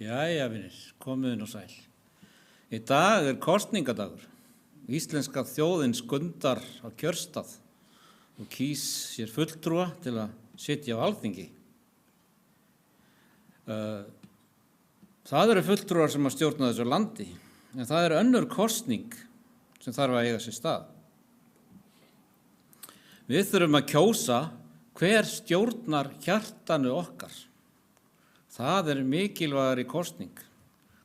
Jæja, vinir, komiði nú sæl. Í dag kosningadagur. Íslenska þjóðin skundar á kjörstað og kýs sér fulltrúa til að sitja á Alþingi. Það eru fulltrúar sem að stjórna þessu landi, en það er önnur kosning sem þarf að eiga sér stað. Við þurfum að kjósa hver stjórnar hjartanu okkar. Það er mikilvægari kosning.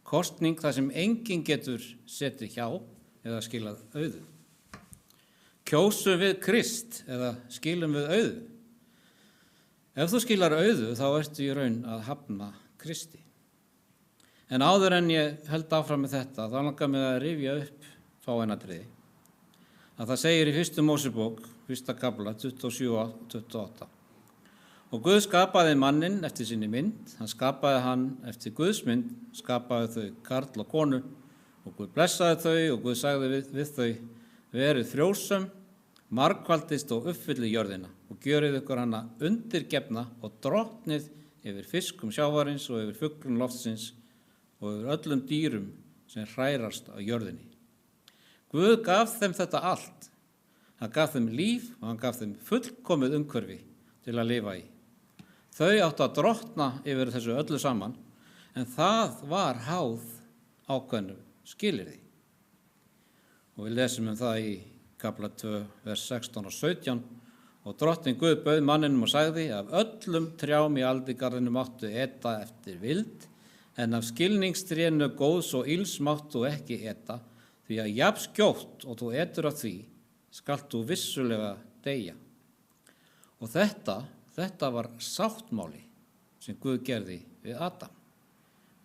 Kosning þar sem enginn getur setið hjá eða skilað auðu. Kjósum við Krist eða skilum við auðu? Ef þú skilar auðu þá ertu í raun að hafna Kristi. En áður en ég held áfram með þetta, þá langar mig að rifja upp fáeinatriði. Að það segir í 1. Mósebók, 1. kafla, 27 og 28. Og Guð skapaði manninn eftir sinni mynd, hann skapaði hann eftir Guðs mynd, skapaði þau karl og konu, og Guð blessaði þau og Guð sagði við þau, verið frjósöm, margfaldist og uppfyllið jörðina og gjörið ykkur hana undirgefna og drottnið yfir fiskum sjávarins og yfir fuglum loftsins og yfir öllum dýrum sem hrærast á jörðinni. Guð gaf þeim þetta allt. Hann gaf þeim líf og hann gaf þeim fullkomið umhverfi til að lifa í. Þau áttu að drottna yfir þessu öllu saman, en það var háð ákveðnu skilyrði. Og við lesum það í kafla 2, vers 16 og 17. Og drottinn Guð bauð manninum og sagði, af öllum trjám í aldigarðinum máttu eta eftir vild, en af skilningstrénu góðs og ills máttu ekki eta, því að jafn skjótt og þú etur af því, skalt þú vissulega deyja. Og þetta var sáttmáli sem Guð gerði við Adam.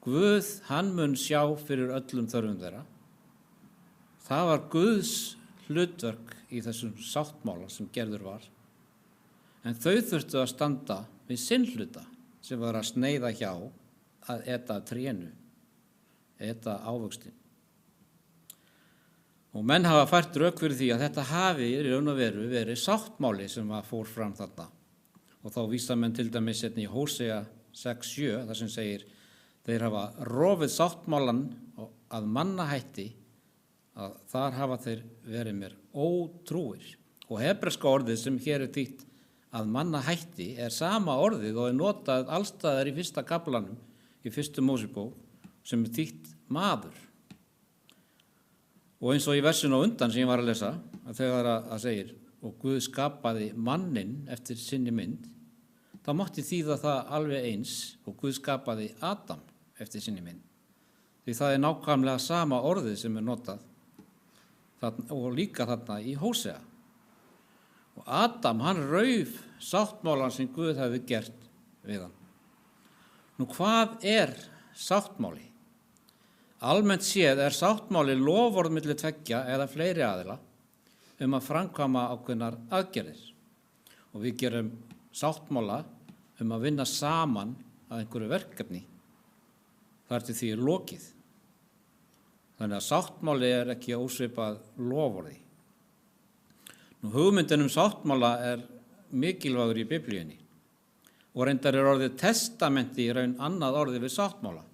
Guð, hann mun sjá fyrir öllum þörfum þeirra. Það var Guðs hlutverk í þessum sáttmála sem gerður var. En þau þurftu að standa við sinn hluta sem var að sneiða hjá að eta trénu, eta ávöxtin. Og menn hafa fært rök fyrir því að þetta hafi í raun og veru verið sáttmáli sem fór fram þarna. Og þá vísa menn til dæmis í Hósea 6:7, þar sem segir, þeir hafa rofið sáttmálan að mannahætti, að þar hafa þeir verið mér ótrúir. Og hebreska orðið sem hér þýtt að mannahætti er sama orðið og notað allstaðar í 1. kaflanum, í 1. Mósebók, sem þýtt maður. Og eins og í versinu á undan sem ég var að lesa, að þegar að segir, og Guð skapaði manninn eftir sinni mynd, þá mátti þýða það alveg eins og Guð skapaði Adam eftir sinni mynd. Því það er nákvæmlega sama orðið sem er notað og líka þarna í Hósea. Og Adam, hann rauf sáttmálan sem Guð hefði gert við hann. Nú, hvað er sáttmáli? Almennt séð er sáttmáli loforð milli tveggja eða fleiri aðila að framkvæma ákveðnar aðgerðir. Og við gerum sáttmála að vinna saman að einhverju verkefni. Þar til því er lokið. Þannig að sáttmáli er ekki ósvipað loforði. Nú, hugmyndin sáttmála er mikilvægur í Biblíunni. Og reyndar er orðið testamenti í raun annað orðið við sáttmála.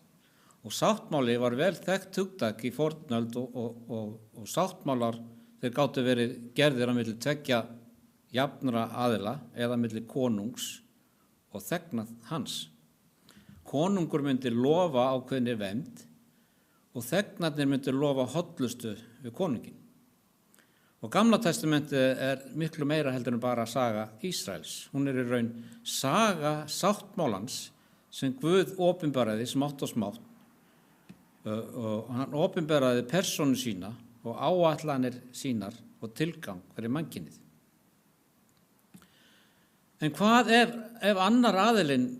Og sáttmáli var vel þekkt hugtak í fornöld og sáttmálar þeir gátu verið gerðir á milli tveggja jafnra aðila eða milli konungs og þegna hans. Konungur myndi lofa ákveðinni vernd og þegnarnir myndi lofa hollustu við konunginn. Og Gamla testamentið er miklu meira heldur en bara saga Ísraels. Hún er í raun saga sáttmálans sem Guð opinberaði smátt og smátt og hann opinberaði persónu sína og áætlanir sínar og tilgang fyrir mannkynið. En hvað ef annar aðilinn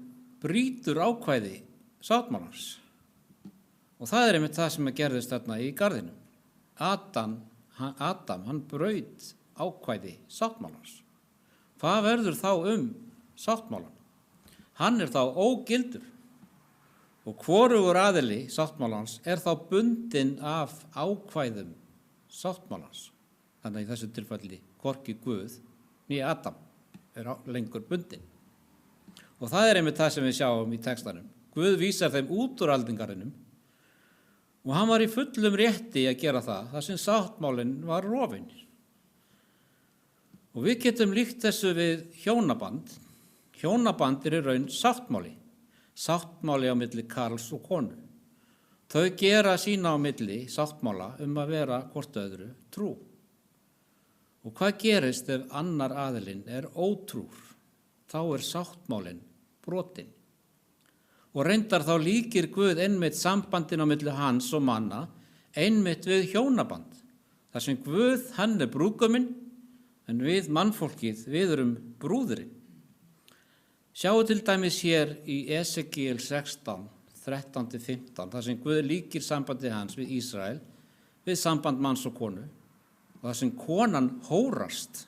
brýtur ákvæði sáttmálans? Og það er einmitt það sem gerðist þarna í garðinum. Adam, hann braut ákvæði sáttmálans. Hvað verður þá sáttmálan? Hann er þá ógildur. Og hvorugur aðili sáttmálans er þá bundinn af ákvæðum sáttmálans. Þannig að í þessu tilfelli hvorki Guð né Adam er lengur bundinn. Og það einmitt það sem við sjáum í textanum. Guð vísar þeim út úr aldingarinum og hann var í fullum rétti að gera það, þar sem sáttmálinn var rofinn. Og við getum líkt þessu við hjónaband. Hjónaband í raun sáttmáli á milli karls og konu. Þau gera sína á milli sáttmála að vera hvort öðru trú. Og hvað gerist ef annar aðilinn ótrúr? Þá sáttmálinn brotinn. Og reyndar þá líkir Guð einmitt sambandin á milli hans og manna einmitt við hjónaband. Þar sem Guð, hann brúðguminn, en við mannfólkið, við erum brúðurinn. Sjáu til dæmis hér í Esekiel 16, 13-15, þar sem Guð líkir sambandi hans við Ísrael, við samband manns og konu, og þar sem konan hórast,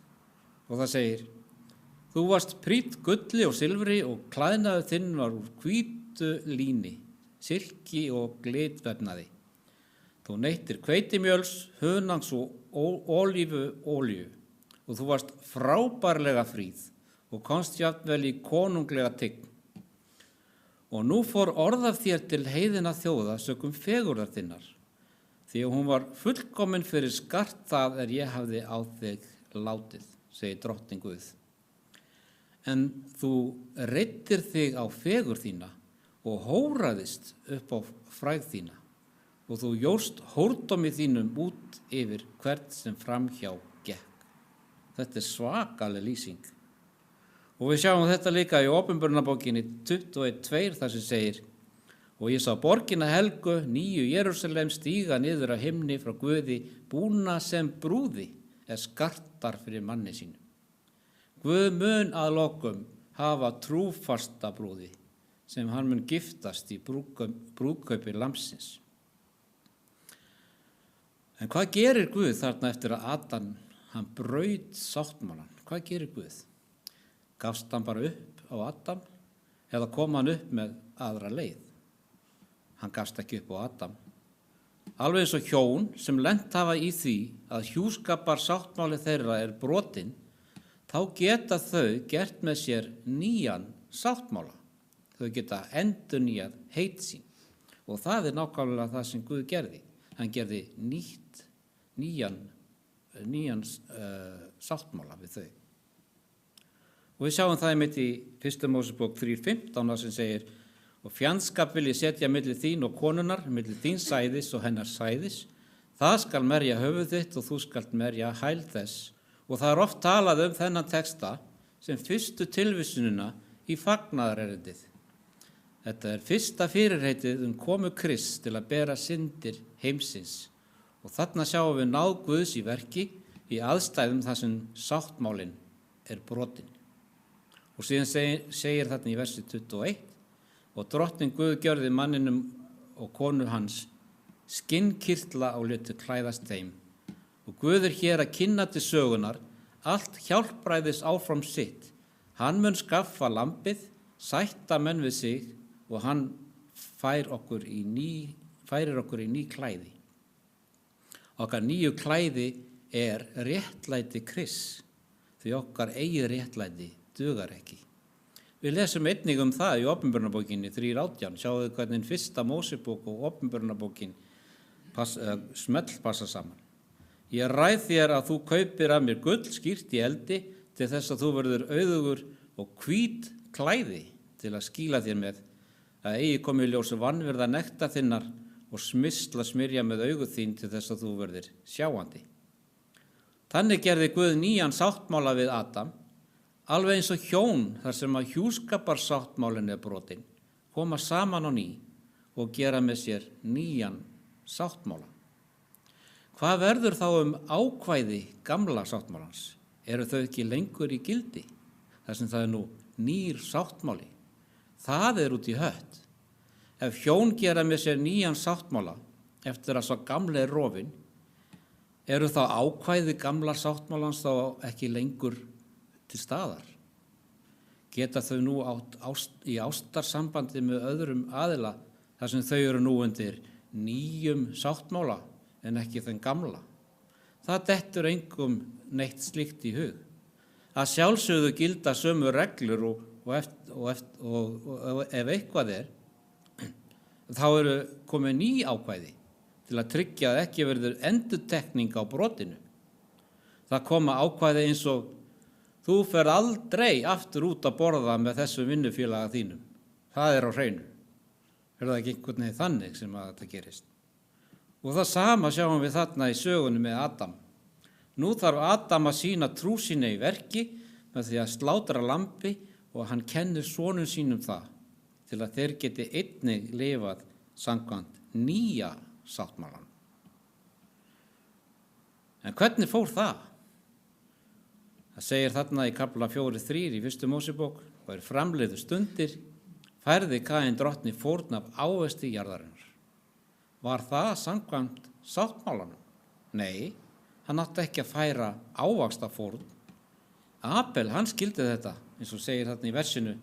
og það segir: Þú varst prýdd gulli og silfri og klæðnaður þinn var úr hvítu líni, silki og glitvefnaði. Þú neyttir hveitimjöls, hunangs og ólífuolíu og þú varst frábærlega fríð og komst jafnvel í konunglega tign. Og nú fór orð af þér til heiðinna þjóða sökum fegurðar þinnar, því að hún var fullkomin fyrir skart það ég hafði á þig látið, segir drottning Guð. En þú reiddir þig á fegur þína og hóraðist upp á frægð þína og þú jóst hórdómi þínum út yfir hvert sem framhjá gekk. Þetta svakaleg lýsing. Og við sjáum þetta líka í Opinberunarbókinni 21:2 þar sem segir: Og ég sá borgina helgu, nýju Jerúsalem, stíga niður af himni frá Guði, búna sem brúði skartar fyrir manni sínum. Guð mun að lokum hafa trúfasta brúði sem hann mun giftast í brúðkaupi lambsins. En hvað gerir Guð þarna eftir að Adam, hann braut sáttmálann? Hvað gerir Guð? Gafst hann bara upp á Adam eða kom hann upp með aðra leið? Hann gafst ekki upp á Adam. Alveg eins og hjón sem lent hafa í því að hjúskapar sáttmáli þeirra brotinn, þá geta þau gert með sér nýjan sáttmála. Þau geta endurnýjað heit sín. Og það nákvæmlega það sem Guð gerði. Hann gerði nýjan sáttmála við þau. Og við sjáum það einmitt í 1. Mósebók 3:15 sem segir: Og fjandskap vil ég setja milli þín og konunnar, milli þín sæðis og hennar sæðis. Það skal merja höfuð þitt og þú skalt merja hæl þess. Og það oft talað þennan texta sem fyrstu tilvísunina í fagnaðarerindið. Þetta fyrsta fyrirheitið komu Krists til að bera syndir heimsins. Og þarna sjáum við náð Guðs í verki í aðstæðum þar sem sáttmálinn brotinn. Og síðan segir þarna í versi 21: Og drottning Guð gjörði manninum og konu hans skinnkirtla og létu klæðast þeim. Og Guð hér að kynna til sögunar allt hjálpræðis áfram sitt. Hann mun skaffa lambið, sætta menn við sig og hann færir okkur í ný klæði. Okkar nýju klæði réttlæti Krists, því okkar eigið réttlæti dugar ekki. Við lesum einnig það í Opinberunarbókinni 3:18. Sjáðu hvernig 1. Mósebók og Opinberunarbókin smellpassa saman. Ég ræð þér að þú kaupir af mér gull skýrt í eldi til þess að þú verður auðugur og hvít klæði til að skýla þér með, að eigi komi í ljósi vanvirða nektar þinnar og smyrja með augu þín til þess að þú verður sjáandi. Þannig gerði Guð nýjan sáttmála við Adam, alveg eins og hjón þar sem að hjúskaparsáttmálinn brotinn, koma saman á ný og gera með sér nýjan sáttmála. Hvað verður þá ákvæði gamla sáttmálans? Eru þau ekki lengur í gildi? Þar sem það nú nýr sáttmáli. Það út í hött. Ef hjón gera með sér nýjan sáttmála eftir að svo gamli rofinn, eru þá ákvæði gamla sáttmálans þá ekki lengur til staðar? Geta þau nú í ástarsambandi með öðrum aðila þar sem þau eru nú undir nýjum sáttmála en ekki þenn gamla? Það dettur engum neitt slíkt í hug. Að sjálfsögðu gilda sömu reglur og og ef eitthvað þá eru komið ný ákvæði til að tryggja að ekki verður endurtekning á brotinu. Það koma ákvæði eins og þú ferð aldrei aftur út að borða með þessum vinnufélaga þínum. Það á hreinu. Það ekki einhvern veginn þannig sem að þetta gerist. Og það sama sjáum við þarna í sögunni með Adam. Nú þarf Adam að sýna trú sína í verki með því að slátra lambi og hann kennir sonum sínum það til að þeir geti einnig lifað samkvæmt nýja sáttmálan. En hvernig fór það? Það segir þarna í kafla 4:3 í 1. Mósebók: og framliðu stundir færði Kaín drottni fórn af ávexti jarðarinnar. Var það samkvæmt sáttmálanum? Nei, hann átti ekki að færa ávaxtafórn. Abel, hann skildi þetta, eins og segir þarna í versinu: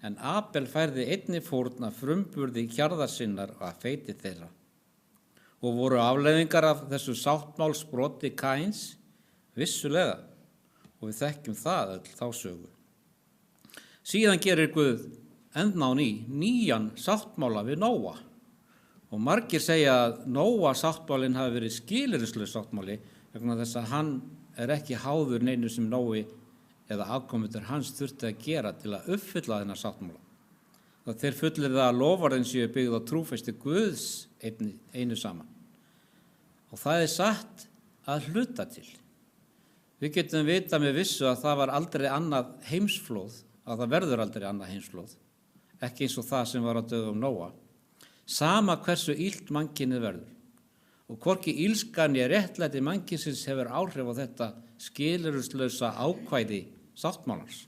en Abel færði einnig fórn af frumburði jarðar sinnar og af feiti þeirra. Og voru afleiðingar af þessu sáttmálsbroti Kaíns? Vissulega, og við þekkjum það öll þá sögu. Síðan gerir Guð enn á nýjan sáttmála við Nóa. Og margir segja að Nóa sáttmálinn hafi verið skilyrðislaus sáttmáli vegna þess að hann ekki háður neinu sem Nói eða afkomendur hans þurfti að gera til að uppfylla þennan sáttmála. Það þeir fullyrða að loforðin séu byggð á trúfesti Guðs einu saman. Og það satt að hluta til. Við getum vita með vissu að það var aldrei annað heimsflóð, að það verður aldrei annað heimsflóð, ekki eins og það sem var á dögum Nóa, sama hversu illt mannkynið verður. Og hvorki illskan né réttlæti mannkynsins hefur áhrif á þetta skilyrðislausa ákvæði sáttmálans.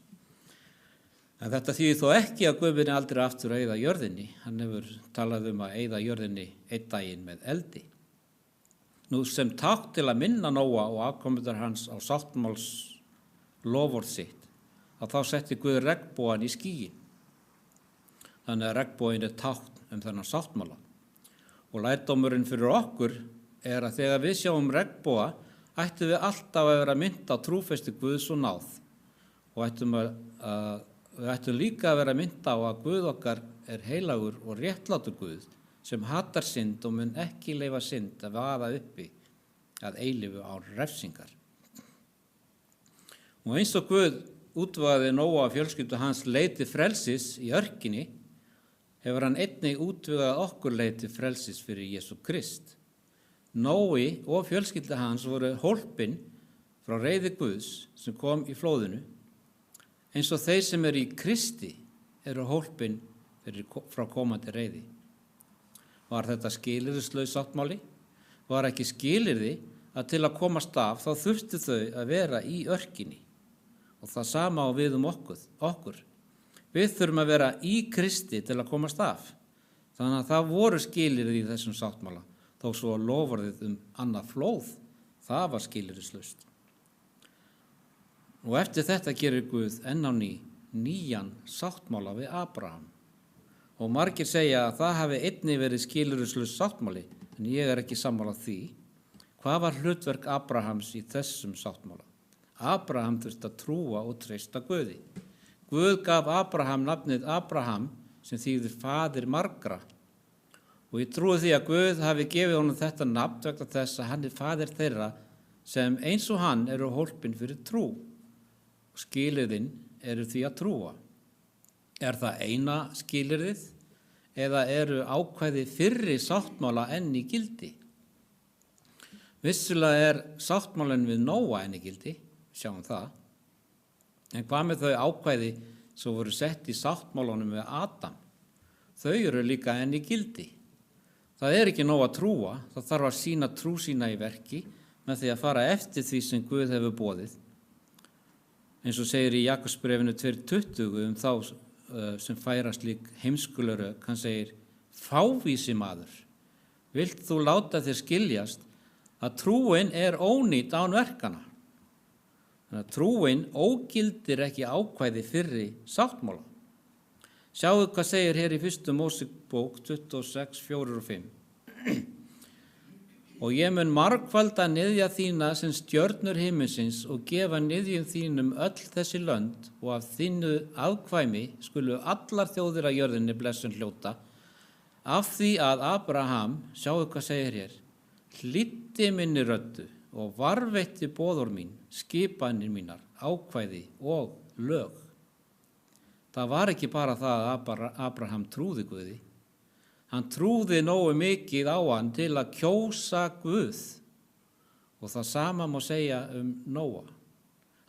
En þetta þýðir þó ekki að Guð muni aldrei aftur að eyða jörðinni. Hann hefur talað að eyða jörðinni einn daginn með eldi. Nú sem tákn til að minna Nóa og afkomendur hans á sáttmáls loforð sitt, að þá setti Guð regnbogann í skýin. Þannig að regnboginn tákn þennan sáttmála. Og lærdómurinn fyrir okkur að þegar við sjáum regnboga, ættum við alltaf að vera minnt á trúfesti Guðs og náð. Og við ættum líka að vera minnt á að Guð okkar heilagur og réttlátur Guð, sem hatar synd og mun ekki leyfa synd að vaða uppi að eilífu án refsingar. Og eins og Guð útvegaði Nóa fjölskyldu hans leið til frelsis í örkinni, hefur hann einnig útvegað okkur leið til frelsis fyrir Jesú Krist. Nói og fjölskylda hans voru hólpin frá reiði Guðs sem kom í flóðinu, eins og þeir sem í Kristi eru hólpin frá komandi reiði. Var þetta skilyrðislaus sáttmáli? Var ekki skilyrði að til að komast af þá þurftu þau að vera í örkinni. Og það sama á við okkur. Við þurfum að vera í Kristi til að komast af. Þannig að það voru skilyrði í þessum sáttmála, þó svo að loforðið annað flóð, það var skilyrðislaust. Og eftir þetta gerir Guð enn á nýjan sáttmála við Abraham. Og margir segja að það hafi einnig verið skilyrðislaus sáttmáli, en ég ekki sammála því. Hvað var hlutverk Abrahams í þessum sáttmála? Abraham þurfti að trúa og treysta Guði. Guð gaf Abraham nafnið Abraham, sem þýðir faðir margra. Og ég trúi því að Guð hafi gefið honum þetta nafn vegna þess að hann faðir þeirra sem eins og hann eru hólpin fyrir trú. Og skilyrðin eru því að trúa. Er það eina skilyrðið eða eru ákvæði fyrri sáttmála enn í gildi? Vissulega sáttmálinn við Nóa enn í gildi, sjáum það. En hvað með þau ákvæði sem voru sett í sáttmálunum við Adam? Þau eru líka enn í gildi. Það ekki nóg að trúa, það þarf að sýna trú sína í verki með því að fara eftir því sem Guð hefur boðið. Eins og segir í Jakobsbréfinu 2:20 þá sem færa slík heimskulurök, hann segir: fávísi maður, vilt þú láta þér skiljast að trúin ónýt án verkana? Þannig að trúin ógildir ekki ákvæði fyrri sáttmála. Sjáu hvað segir hér í 1. Mósebók 26:4 og 5. Og ég mun margfalda niðja þína sem stjörnur himinsins og gefa niðjum þínum öll þessi lönd og af þínu afkvæmi skulu allar þjóðir að jörðinni blessun hljóta af því að Abraham, sjáu hvað segir hér, hlýddi minni röddu og varveitti boðorð mín, skipanir mínar, ákvæði og lög. Það var ekki bara það að Abraham trúði Guði. Hann trúði nógu mikið á hann til að kjósa Guð og það sama má segja Nóa.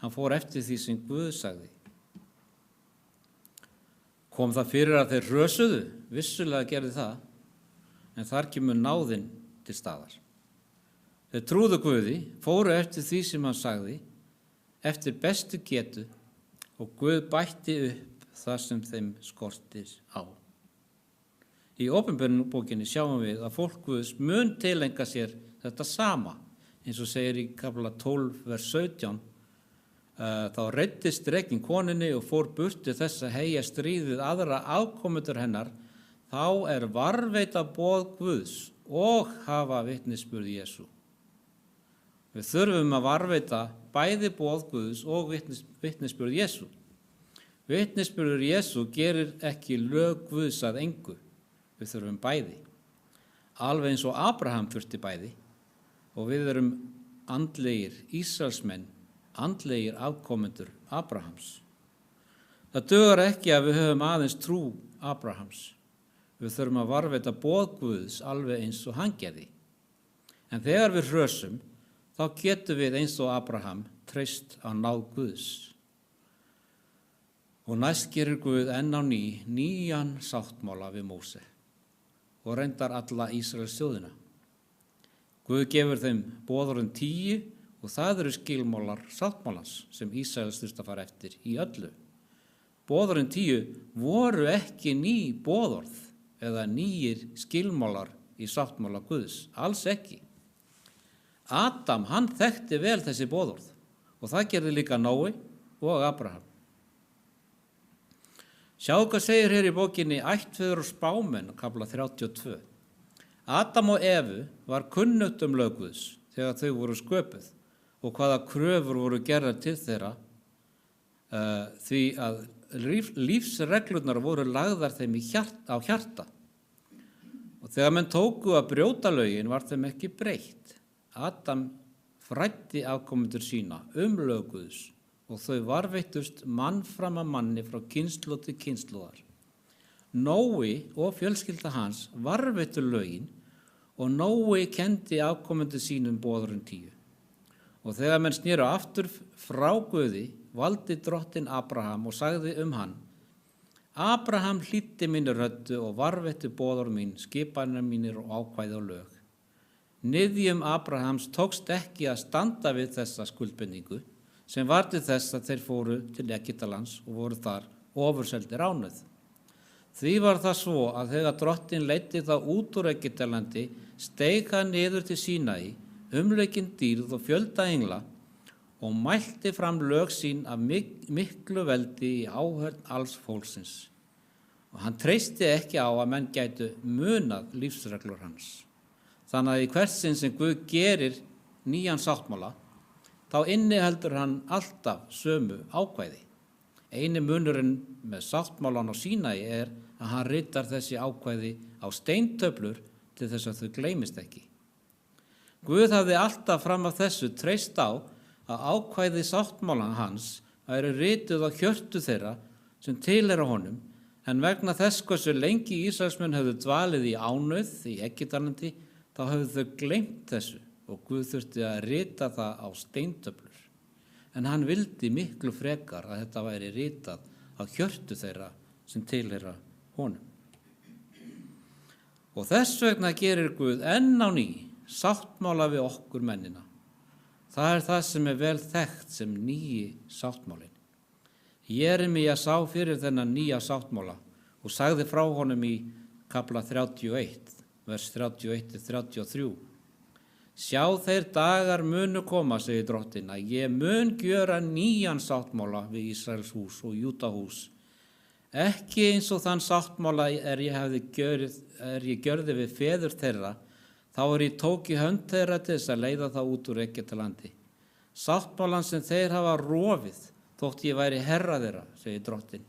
Hann fór eftir því sem Guð sagði. Kom það fyrir að þeir hrösuðu? Vissulega gerði það, en þar kemur náðin til staðar. Þeir trúðu Guði, fóru eftir því sem hann sagði, eftir bestu getu og Guð bætti upp það sem þeim skortir á. Í Opinberunarbókinni sjáum við að fólk Guðs mun tileinka sér þetta sama, eins og segir í kafla 12, vers 17. Þá reiddist drekinn konunni og fór burtu þess að heyja stríðið aðra afkomendur hennar, þá varðveita boð Guðs og hafa vitnisburð Jesú. Við þurfum að varðveita bæði boð Guðs og vitnisburð Jesú. Vitnisburður Jesú gerir ekki lög Guðs að engu. Við þurfum bæði, alveg eins og Abraham þurfti bæði og við erum andlegir Ísraelsmenn, andlegir afkomendur Abrahams. Það dugar ekki að við höfum aðeins trú Abrahams. Við þurfum að varðveita boð Guðs alveg eins og hann gerði. En þegar við hrösum, þá getum við eins og Abraham treyst á náð Guðs. Og næst gerir Guð enn á nýjan sáttmála við Móse og reyndar alla Ísraels þjóðina. Guð gefur þeim boðorðin 10 og það eru skilmálar sáttmálans sem Ísraels þurfti að fara eftir í öllu. Boðorðin 10 voru ekki ný boðorð eða nýjir skilmálar í sáttmála Guðs, alls ekki. Adam, hann þekkti vel þessi boðorð og það gerði líka Nói og Abraham. Sjáu hvað segir hér í bókinni Ættfeður og spámenn, kafla 32. Adam og Evu var kunnugt lög Guðs þegar þau voru sköpuð og hvaða kröfur voru gerðar til þeirra því að lífsreglurnar voru lagðar þeim á hjarta. Og þegar menn tóku að brjóta lögin var þeim ekki breytt. Adam fræddi afkomendur sína lög Guðs og þau varveittust mann fram að manni frá kynslóð til kynslóðar. Nói og fjölskylda hans varveittu lögin og Nói kenndi afkomendur sínum boðorðin 10. Og þegar menn snéru aftur frá Guði, valdi drottinn Abraham og sagði hann, Abraham hlýddi minni röddu og varveitti boðorð mín, skipanir mínir og ákvæði og lög. Niðjum Abrahams tókst ekki að standa við þessa skuldbindingu, sem var til þess að þeir fóru til Egyptalands og voru þar ofurseldir ánauð. Því var það svo að þegar drottinn leiddi þá út úr Egyptalandi, steig hann niður til Sínaí, umleikinn dýrð og fjölda engla og mælti fram lög sín af miklu veldi í áhöfn alls fólksins. Og hann treysti ekki á að menn gætu munað lífsreglur hans. Þannig að í hvert sinn sem Guð gerir nýjan sáttmála, þá inniheldur hann alltaf sömu ákvæði. Eini munurinn með sáttmálan á Sínaí að hann ritar þessi ákvæði á steintöflur til þess að þau gleymist ekki. Guð hafði alltaf fram af þessu treyst á að ákvæði sáttmálan hans væri rituð á hjörtu þeirra sem tilheyra honum, en vegna þess hversu lengi Ísraelsmenn höfðu dvalið í ánauð í Egyptalandi, þá höfðu þau gleymt þessu og Guð þurfti að rita það á steintöflur. En hann vildi miklu frekar að þetta væri ritað á hjörtu þeirra sem tilheyra honum. Og þess vegna gerir Guð enn á sáttmála við okkur mennina. Það það sem vel þekkt sem nýji sáttmálin. Jeremía sá fyrir þennan nýja sáttmála og sagði frá honum í kafla 31, vers 31-33. Sjá þeir dagar munu koma, segir drottinn, að ég mun gjöra nýjan sáttmála við Ísraels hús og Júdahús. Ekki eins og þann sáttmála ég gjörði við feður þeirra, Þá ég tók í hönd þeirra til þess að leiða þá út úr Egyptalandi. Sáttmálann sem þeir hafa rofið, þótt ég væri herra þeirra, segir drottinn.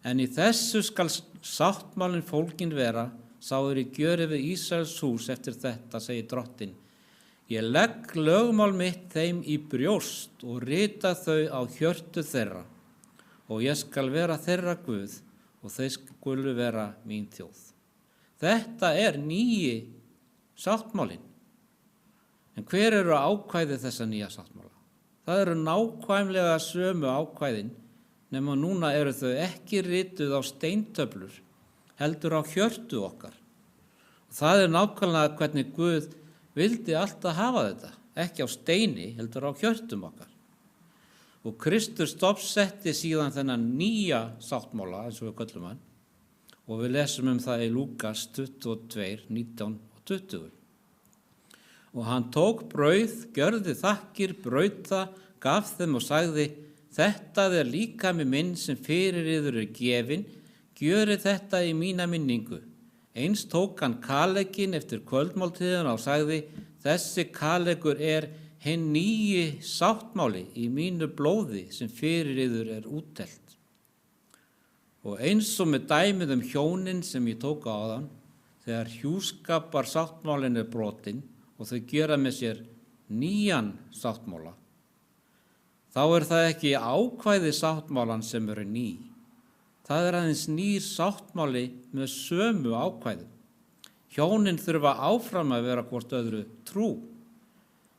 En í þessu skal sáttmálinn fólginn vera, sá ég gjöri við Ísraels hús eftir þetta, segir drottinn. Ég legg lögmál mitt þeim í brjóst og rita þau á hjörtu þeirra, og ég skal vera þeirra Guð og þau skulu vera mín þjóð. Þetta nýji sáttmálinn. En hver eru ákvæði þessa nýja sáttmála? Það eru nákvæmlega sömu ákvæðin, nema núna eru þau ekki rituð á steintöflur, heldur á hjörtu okkar. Og það nákvæmlega hvernig Guð vildi alltaf hafa þetta, ekki á steini, heldur á hjörtum okkar. Og Kristur stofsetti síðan þennan nýja sáttmála, eins og við köllum hann, og við lesum það í Lúkas 22, 19 og 20. Og hann tók brauð, gjörði þakkir, braut það, gaf þeim og sagði, þetta líkami minn sem fyrir yður gefinn, gjörið þetta í mína minningu. Eins tók hann kalegginn eftir kvöldmáltíðina og sagði, þessi kalegur hinn nýji sáttmáli í mínu blóði sem fyrir yður úttelt. Og eins og með dæmið hjónin sem ég tók áðan, þegar hjúskapar sáttmálin brotinn og þau gera með sér nýjan sáttmála, þá það ekki ákvæði sáttmálan sem ný. Það aðeins nýr sáttmáli með sömu ákvæðum. Hjónin þurfa áfram að vera hvort öðru trú.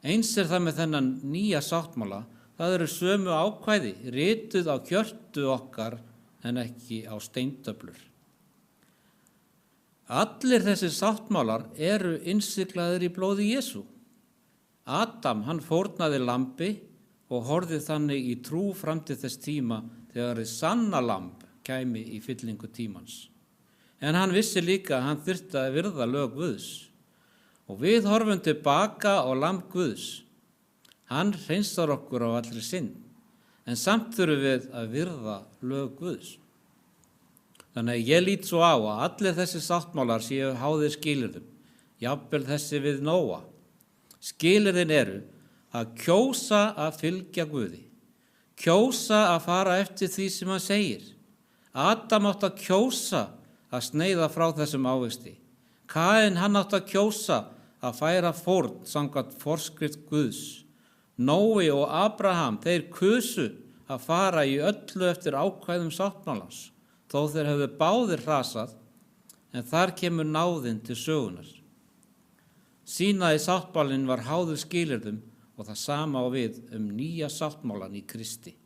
Eins það með þennan nýja sáttmála, það eru sömu ákvæði, rituð á hjörtu okkar en ekki á steintöflur. Allir þessir sáttmálar eru innsiglaðir í blóði Jesú. Adam, hann fórnaði lambi og horfði þannig í trú fram til þess tíma þegar sanna lamb kæmi í fyllingu tímans. En hann vissi líka að hann þyrfti að virða lög Guðs. Og við horfum tilbaka á lamb Guðs. Hann hreinsar okkur á allri synd, en samt þurfum við að virða lög Guðs. Þannig að ég lít svo á að allir þessi sáttmálar séu háðir skilyrðum, jafnvel þessi við Nóa. Skilyrðin eru að kjósa að fylgja Guði, kjósa að fara eftir því sem hann segir. Adam átti að kjósa að sneiða frá þessum ávexti. Kain, hann átti að kjósa að færa fórn samkvæmt forskrift Guðs. Nói og Abraham, þeir kusu að fara í öllu eftir ákvæðum sáttmálans, þó þeir hefðu báðir hrasað, en þar kemur náðin til sögunar. Sínaði sáttmálinn var háður skilyrðum og það sama á við nýja sáttmálan í Kristi.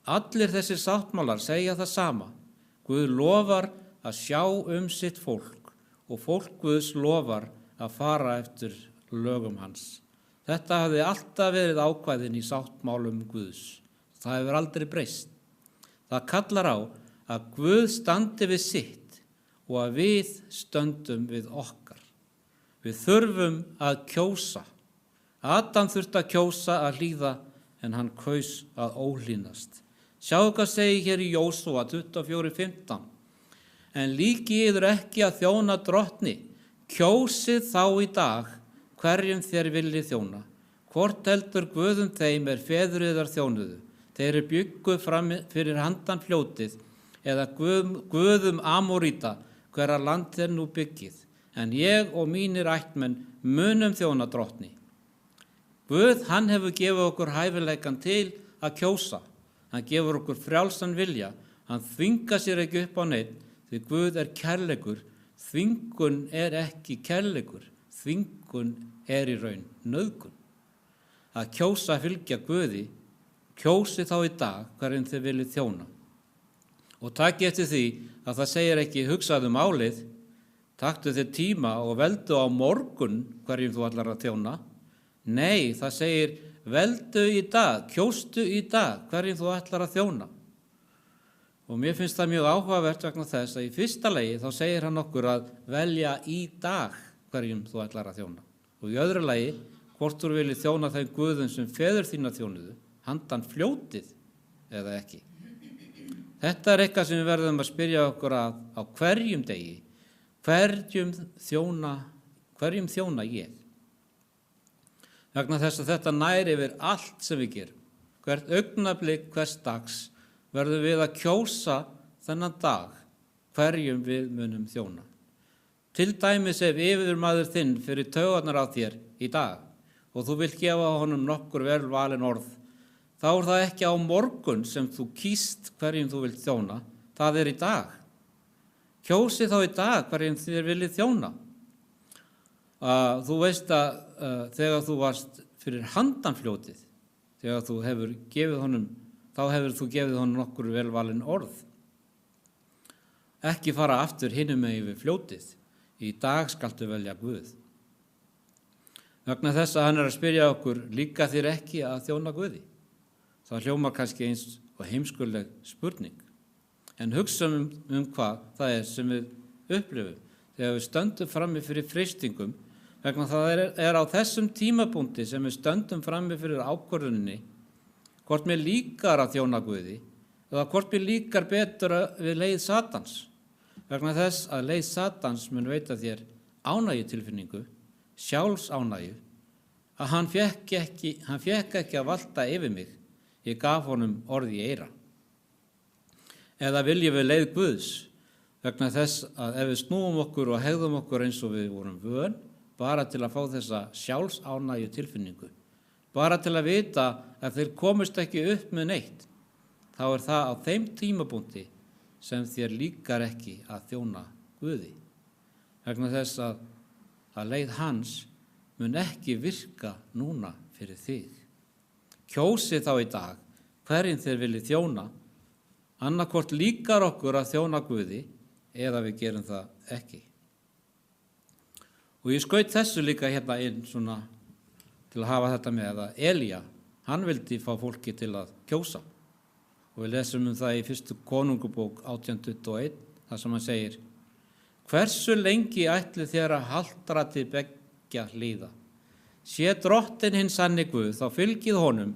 Allir þessir sáttmálar segja það sama. Guð lofar að sjá sitt fólk og fólk Guðs lofar að fara eftir lögum hans. Þetta hafði alltaf verið ákvæðin í sáttmálum Guðs. Það hefur aldrei breyst. Það kallar á að Guð standi við sitt og að við stöndum við okkar. Við þurfum að kjósa. Adam þurfti að kjósa að hlýða en hann kaus að óhlýðnast. Sjáðu hvað segir hér í Jósúa 24:15. En líki yður ekki að þjóna drottni, kjósið þá í dag hverjum þér viljið þjóna. Hvort heldur Guðum þeim feður yðar þjónuðu, þeir bjuggu fram fyrir handan fljótið, eða Guðum Amoríta, hverra land nú byggið, en ég og mínir ættmenn munum þjóna drottni. Guð, hann hefur gefið okkur hæfileikan til að kjósa. Hann gefur okkur frjálsan vilja. Hann þvingar sér ekki upp á neitt, því Guð kærleikur. Þvingun ekki kærleikur. Þvingun í raun nauðgun. Að kjósa fylgja Guði, kjósi þá í dag hverjum þið viljið þjóna. Og takk eftir því að það segir ekki hugsaðu málið, taktu þér tíma og veldu á morgun hverjum þú ætlar að þjóna. Nei, það segir veldu í dag, kjóstu í dag hverjum þú ætlar að þjóna. Og mér finnst það mjög áhugavert vegna þess að í fyrsta lagi þá segir hann okkur að velja í dag hverjum þú ætlar að þjóna. Og í öðru lagi, hvort þú viljið þjóna þeim Guðum sem feður þína þjónuðu, handan fljótið eða ekki. Þetta eitthvað sem við verðum að spyrja okkur á hverjum degi. Hverjum þjóna hverjum þjóna ég? Vegna þess að þetta nær yfir allt sem við gerum. Hvert augnablik hvers dags verðum við að kjósa þennan dag hverjum við munum þjóna. Til dæmis ef yfirmaður þinn fyrir taugarnar á þér í dag og þú vilt gefa honum nokkur vel valin orð, þá það ekki á morgun sem þú kýst hverjum þú vilt þjóna, það í dag. Kjósi þá í dag hverjum þér viljið þjóna. Þú veist að þegar þú varst fyrir handanfljótið, þegar þú hefur gefið honum, þá hefur þú gefið honum nokkur vel valin orð. Ekki fara aftur hinum megin við fljótið. Í dag skaltu velja Guð. Vegna þess að hann að spyrja okkur, líka þér ekki að þjóna Guði? Það hljómar kannski eins og heimskuleg spurning. En hugsaum hvað það sem við upplifum þegar við stöndum frammi fyrir freistingum, vegna það á þessum tímapunkti sem við stöndum frammi fyrir ákvörðuninni, hvort mér líkar að þjóna Guði eða hvort mér líkar betur við leið Satans. Vegna þess að leið Satans mun veita þér ánægjutilfinningu, sjálfsánægju, að hann fékk ekki að valta yfir mig, ég gaf honum orð í eyra. Eða viljum við leið Guðs, vegna þess að ef við snúum okkur og hegðum okkur eins og við vorum vön, bara til að fá þessa sjálfsánægju tilfinningu, bara til að vita að þeir komist ekki upp með neitt, þá það á þeim tímapunkti sem þér líkar ekki að þjóna Guði. Vegna þess að leið hans mun ekki virka núna fyrir þig. Kjósi þá í dag hverjum þér viljið þjóna, annarkvort líkar okkur að þjóna Guði eða við gerum það ekki. Og ég skaut þessu líka hérna inn svona til að hafa þetta með að Elía, hann vildi fá fólki til að kjósa. Og við lesum það í 1. Konungabók 18:21, þar sem hann segir, hversu lengi ætli þér að haltra til beggja hlíða? Sé drottinn hinn sanni Guð, þá fylgið honum,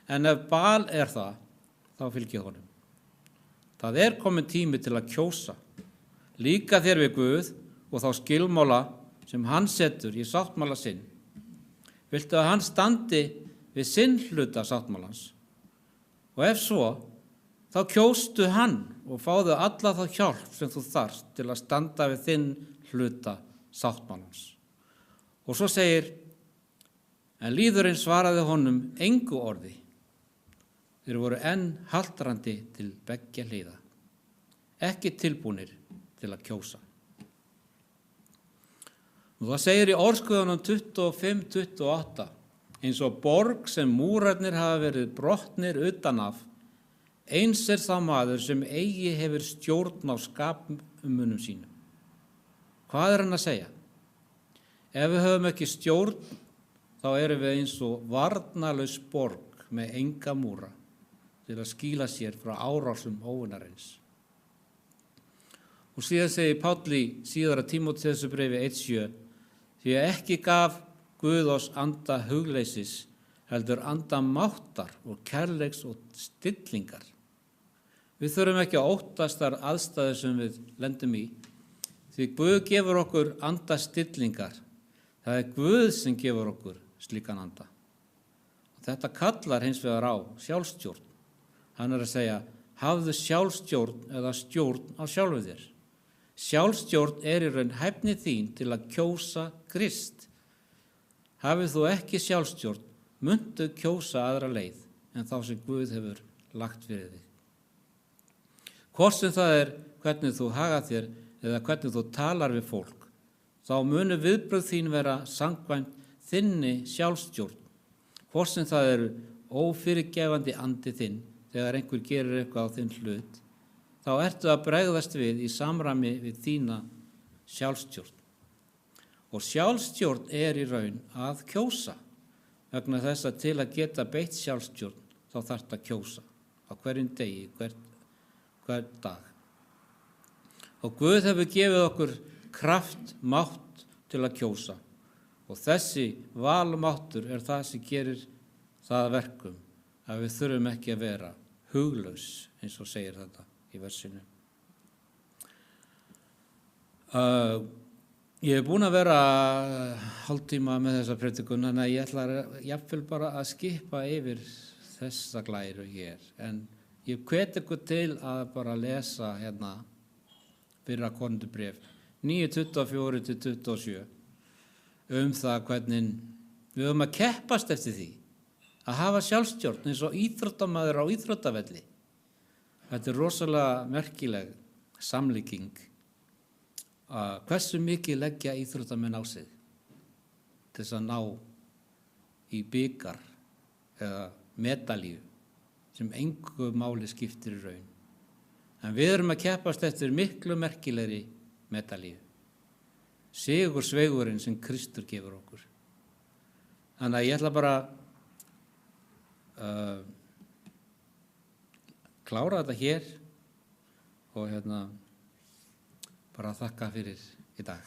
en ef Baal það, þá fylgið honum. Það komin tími til að kjósa. Líka þér við Guð og þá skilmála sem hann setur í sáttmála sinn. Viltu að hann standi við sinn hluta sáttmálans? Og ef svo, þá kjóstu hann og fáðu alla þá hjálp sem þú þarft til að standa við þinn hluta sáttmálans. Og svo segir, en lýðurinn svaraði honum engu orði. Þeir voru enn haltrandi til beggja hlíða, ekki tilbúnir til að kjósa. Og það segir í Orðsköðunum 25:28, eins og borg sem múrarnir hafa verið brotnir utan af, eins það maður sem eigi hefur stjórn á skapmunum sínum. Hvað hann að segja? Ef við höfum ekki stjórn, þá erum við eins og varnarlaus borg með enga múra til að skýla sér frá árásum óvinarins. Og síðan segir Páll í síðara Tímóteusbréfi 1:7, því að ekki gaf Guð oss anda hugleysis, heldur anda máttar og kærleiks og stillingar. Við þurfum ekki að óttast þær aðstæður sem við lendum í, því Guð gefur okkur anda stillingar. Það Guð sem gefur okkur slíkan anda. Og þetta kallar hins vegar á sjálfstjórn. Hann að segja, hafðu sjálfstjórn eða stjórn á sjálfu þér. Sjálfstjórn í raun hæfni þín til að kjósa Krist. Hafið þú ekki sjálfstjórn, muntu kjósa aðra leið en þá sem Guð hefur lagt fyrir þig. Hvort sem það hvernig þú haga þér eða hvernig þú talar við fólk, þá munu viðbrögð þín vera samkvæmt þinni sjálfstjórn. Hvort sem það ófyrirgefandi andi þinn þegar einhver gerir eitthvað á þinn hlut, þá ertu að bregðast við í samræmi við þína sjálfstjórn. Og sjálfstjórn í raun að kjósa, vegna þess að til að geta beitt sjálfstjórn, þá þarft að kjósa á hverjum degi, hvern dag. Og Guð hefur gefið okkur kraft, mátt til að kjósa. Og þessi valmáttur það sem gerir það verkum að við þurfum ekki að vera huglaus, eins og segir þetta í versinu. Ég hef búin að vera hálftíma með þessa predikun, þannig að ég ætla jafnvel bara að skipa yfir þessa glæru hér. En ég hvet ykkur til að bara lesa hérna fyrra Korinthubréf 9:24-27 það hvernig við höfum að keppast eftir því að hafa sjálfstjórn eins og íþróttamaður á íþróttavelli. Þetta er rosalega merkileg samlíking. Hversu mikið leggja íþróttamenn á sig til þess að ná í bikar eða medalíu sem engu máli skiptir í raun. En við erum að keppast eftir miklu merkilegri medalíu. Sigursveigurinn sem Kristur gefur okkur. Þannig að ég ætla bara klára þetta hér og bara þakka fyrir í dag.